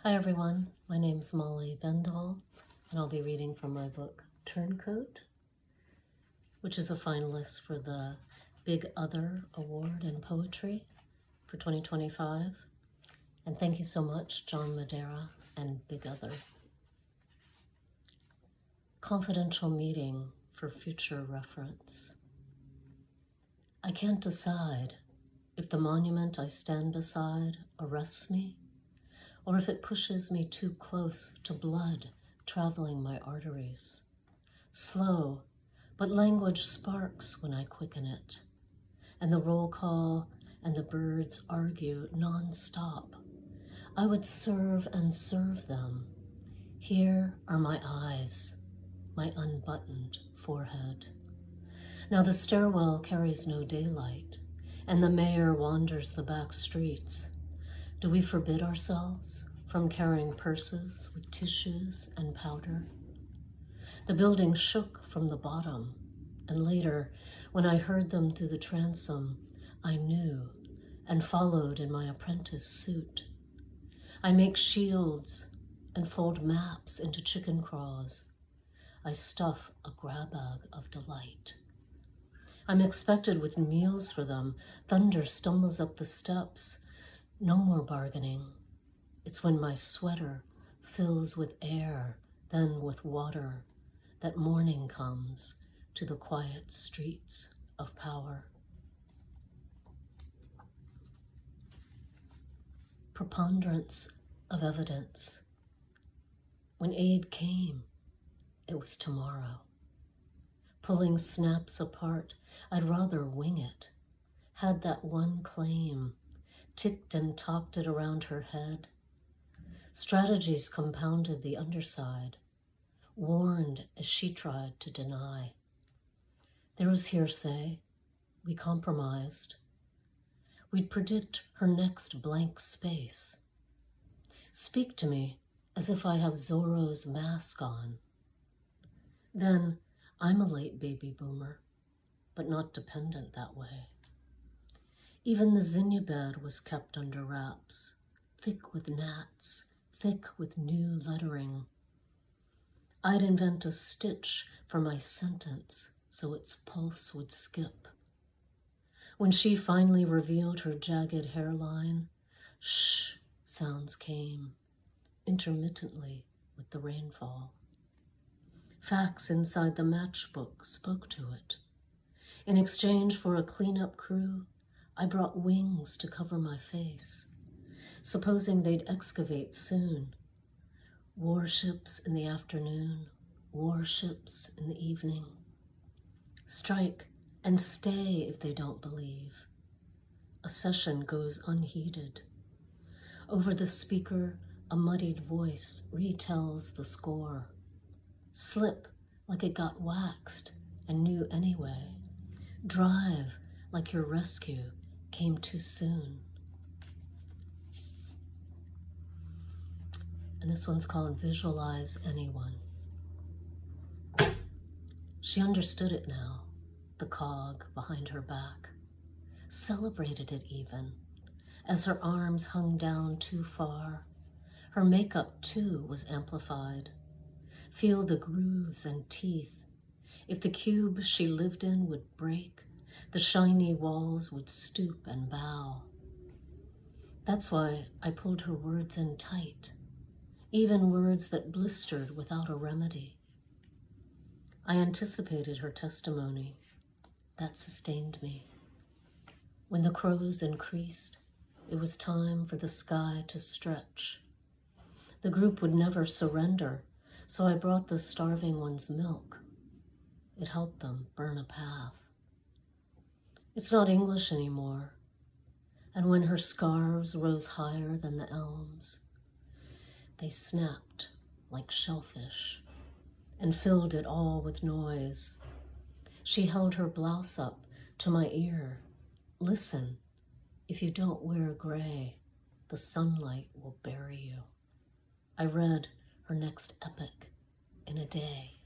Hi everyone, my name's Molly Bendall, and I'll be reading from my book Turncoat, which is a finalist for the Big Other Award in Poetry for 2025. And thank you so much, John Madera and Big Other. Confidential meeting for future reference. I can't decide if the monument I stand beside arrests me, or if it pushes me too close to blood traveling my arteries. Slow, but language sparks when I quicken it, and the roll call and the birds argue non-stop. I would serve and serve them. Here are my eyes, my unbuttoned forehead. Now the stairwell carries no daylight, and the mayor wanders the back streets. Do we forbid ourselves from carrying purses with tissues and powder? The building shook from the bottom, and later, when I heard them through the transom, I knew and followed in my apprentice suit. I make shields and fold maps into chicken craws. I stuff a grab bag of delight. I'm expected with meals for them. Thunder stumbles up the steps. No more bargaining. It's when my sweater fills with air, then with water, that morning comes to the quiet streets of power. Preponderance of evidence. When aid came, it was tomorrow. Pulling snaps apart, I'd rather wing it. Had that one claim, ticked and talked it around her head. Strategies compounded the underside, warned as she tried to deny. There was hearsay. We compromised. We'd predict her next blank space. Speak to me as if I have Zorro's mask on. Then I'm a late baby boomer, but not dependent that way. Even the zinnia bed was kept under wraps, thick with gnats, thick with new lettering. I'd invent a stitch for my sentence so its pulse would skip. When she finally revealed her jagged hairline, shh sounds came, intermittently with the rainfall. Facts inside the matchbook spoke to it. In exchange for a cleanup crew, I brought wings to cover my face, supposing they'd excavate soon. Warships in the afternoon, warships in the evening. Strike and stay if they don't believe. A session goes unheeded. Over the speaker, a muddied voice retells the score. Slip like it got waxed and knew anyway. Drive like your rescue came too soon. And this one's called Visualize Anyone. She understood it now, the cog behind her back, celebrated it even, as her arms hung down too far. Her makeup too was amplified. Feel the grooves and teeth. If the cube she lived in would break, the shiny walls would stoop and bow. That's why I pulled her words in tight, even words that blistered without a remedy. I anticipated her testimony. That sustained me. When the crows increased, it was time for the sky to stretch. The group would never surrender, so I brought the starving ones milk. It helped them burn a path. It's not English anymore, and when her scarves rose higher than the elms, they snapped like shellfish and filled it all with noise. She held her blouse up to my ear. Listen, if you don't wear gray, the sunlight will bury you. I read her next epic in a day.